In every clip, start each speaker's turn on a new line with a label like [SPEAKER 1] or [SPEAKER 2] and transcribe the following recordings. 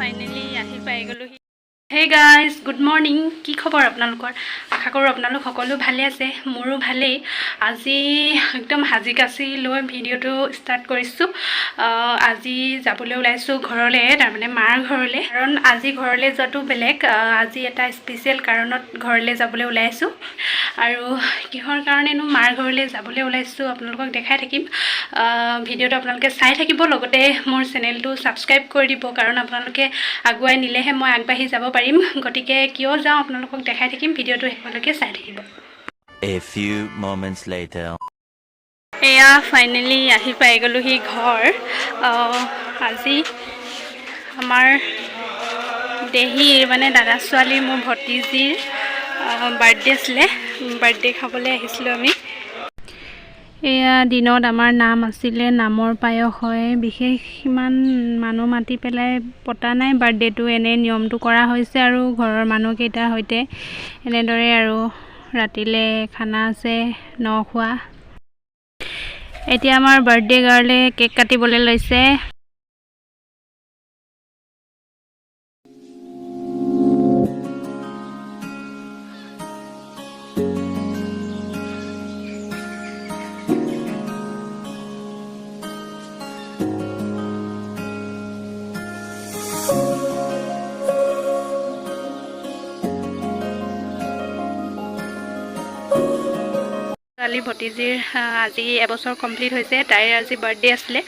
[SPEAKER 1] Finally আহি পাই গ'লোহি। Hey guys, good morning. কি খবৰ আপোনালোকৰ? আশা কৰোঁ আপোনালোক সকলো ভালে আছে। মোৰো ভালেই। আজি একদম সাজি কাচি লৈ ভিডিঅ'টো ষ্টাৰ্ট কৰিছোঁ। আজি যাবলৈ ওলাইছোঁ ঘৰলৈ, তাৰমানে মাৰ ঘৰলৈ। কাৰণ আজি ঘৰলৈ যোৱাটো বেলেগ, আজি এটা স্পেচিয়েল কাৰণত ঘৰলৈ যাবলৈ ওলাইছোঁ। আৰু কিহৰ কাৰণেনো মাৰ ঘৰলৈ যাবলৈ ওলাইছোঁ আপোনালোকক দেখাই থাকিম। ভিডিঅ'টো আপোনালোকে চাই থাকিব, লগতে মোৰ চেনেলটো ছাবস্ক্ৰাইব কৰি দিব, কাৰণ আপোনালোকে আগুৱাই নিলেহে মই আগবাঢ়ি যাব পাৰিম। গতিকে কিয় যাওঁ আপোনালোকক দেখাই থাকিম, ভিডিঅ'টো শেষলৈকে চাই থাকিব।
[SPEAKER 2] A few moments later.
[SPEAKER 1] এয়া ফাইনেলি আহি পাই গ'লোহি ঘৰ। আজি আমাৰ দেহীৰ মানে দাদা ছোৱালীৰ মোৰ ভতিজীৰ বাৰ্থডে আছিলে। বাৰ্থডে খাবলৈ আহিছিলোঁ আমি। এয়া দিনত আমাৰ নাম আছিলে, নামৰ পায়স হয়। বিশেষ ইমান মানুহ মাতি পেলাই পতা নাই বাৰ্থডেটো, এনে নিয়মটো কৰা হৈছে আৰু ঘৰৰ মানুহকেইটাৰ সৈতে। এনেদৰে আৰু ৰাতিলৈ খানা আছে, ন খোৱা। এতিয়া আমাৰ বাৰ্থডে গাৰ্লে কেক কাটিবলৈ লৈছে। ছোৱালী ভতিজীৰ আজি এবছৰ কমপ্লিট হৈছে, তাইৰ আজি বাৰ্থডে আছিলে।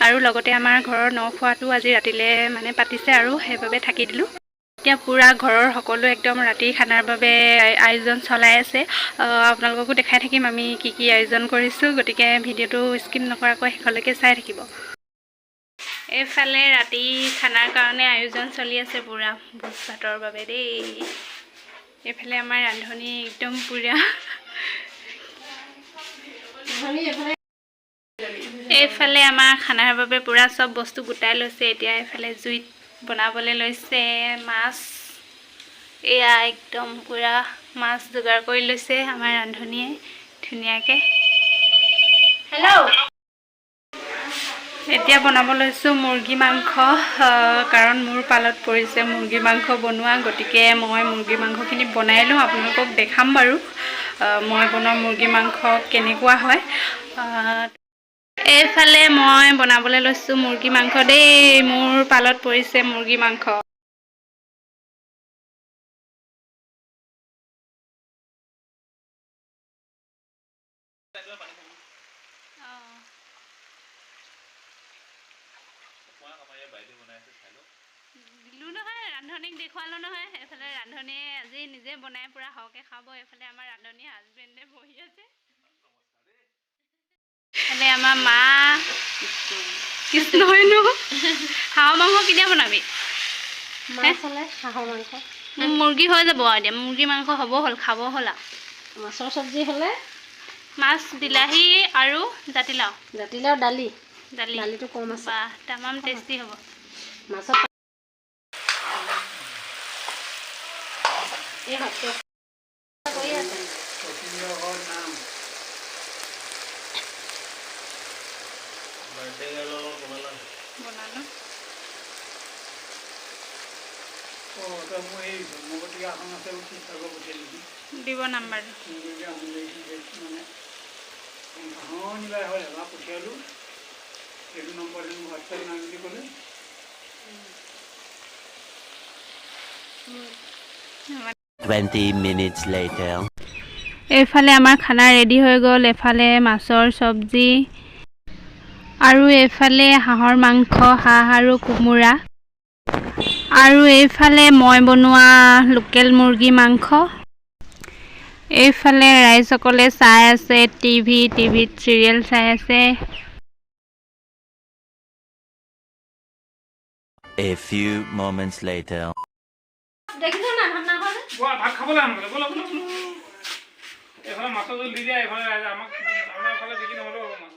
[SPEAKER 1] আৰু লগতে আমাৰ ঘৰৰ ন খোৱাটো আজি ৰাতিলৈ মানে পাতিছে আৰু সেইবাবে থাকি দিলোঁ। এতিয়া পূৰা ঘৰৰ সকলো একদম ৰাতিৰ খানাৰ বাবে আয়োজন চলাই আছে। আপোনালোককো দেখাই থাকিম আমি কি কি আয়োজন কৰিছোঁ। গতিকে ভিডিঅ'টো স্কিপ নকৰাকৈ শেষলৈকে চাই থাকিব। এইফালে ৰাতি খানাৰ কাৰণে আয়োজন চলি আছে পূৰা, ভোজ ভাতৰ বাবে দেই। এইফালে আমাৰ ৰান্ধনি একদম পূৰা। এইফালে আমাৰ খানাৰ বাবে পূৰা চব বস্তু গোটাই লৈছে। এতিয়া এইফালে জুইত বনাবলৈ লৈছে মাছ। এয়া একদম পূৰা মাছ যোগাৰ কৰি লৈছে আমাৰ ৰান্ধনীয়ে ধুনীয়াকৈ। হেল্ল'। এতিয়া বনাব লৈছোঁ মুৰ্গী মাংস, কাৰণ মোৰ পালত পৰিছে মুৰ্গী মাংস বনোৱা। গতিকে মই মুৰ্গী মাংসখিনি বনাই লওঁ, আপোনালোকক দেখাম বাৰু মই বনোৱা মুৰ্গী মাংস কেনেকুৱা হয়। এইফালে মই বনাবলৈ লৈছোঁ মুৰ্গী মাংস দেই। মোৰ পালত পৰিছে মুৰ্গী মাংস। দিলোঁ নহয়, ৰান্ধনীক দেখুৱালোঁ নহয়। এইফালে ৰান্ধনীয়ে আজি নিজে বনাই পূৰা সৰহকৈ খাব। এইফালে আমাৰ ৰান্ধনী হাজবেণ্ডে বহি আছে। এইফালে আমাৰ মা কৃষ্ণ হয় ন। হাঁহৰ মাংস কেতিয়া বনাবি?
[SPEAKER 3] হাঁহৰ মাংস
[SPEAKER 1] মুৰ্গী হৈ যাব আৰু এতিয়া মুৰ্গী মাংস হ'ব হ'ল, খাব হ'ল আৰু।
[SPEAKER 3] মাছৰ চব্জি হ'লে
[SPEAKER 1] মাছ, বিলাহী আৰু জাতিলাও।
[SPEAKER 3] জাতিলাও,
[SPEAKER 1] দালিটো
[SPEAKER 3] কম আছে।
[SPEAKER 1] বাহ, তামাম টেষ্টি হ'ব।
[SPEAKER 3] মাছত কৰি আছে।
[SPEAKER 1] বনালোঁ। দিব নাম্বাৰটো।
[SPEAKER 2] Minutes later.
[SPEAKER 1] এইফালে আমাৰ খানা ৰেডি হৈ গ'ল। এফালে মাছৰ চব্জি আৰু এইফালে হাঁহৰ মাংস, হাঁহ আৰু কোমোৰা। আৰু এইফালে মই বনোৱা লোকেল মুৰ্গী মাংস। এইফালে ৰাইজসকলে চাই আছে টিভিত চিৰিয়েল চাই আছে।
[SPEAKER 2] A few moments later.
[SPEAKER 3] দেখিছো না ভাত নাখাওঁ যে।
[SPEAKER 4] ভাত খাবলৈ আন বলা বলা বলা। এইফালে মাছৰ জোল দি দিয়া, এইফালে আমাক আমাৰ ফালে বিক্ৰী নহ'লেও হ'ব।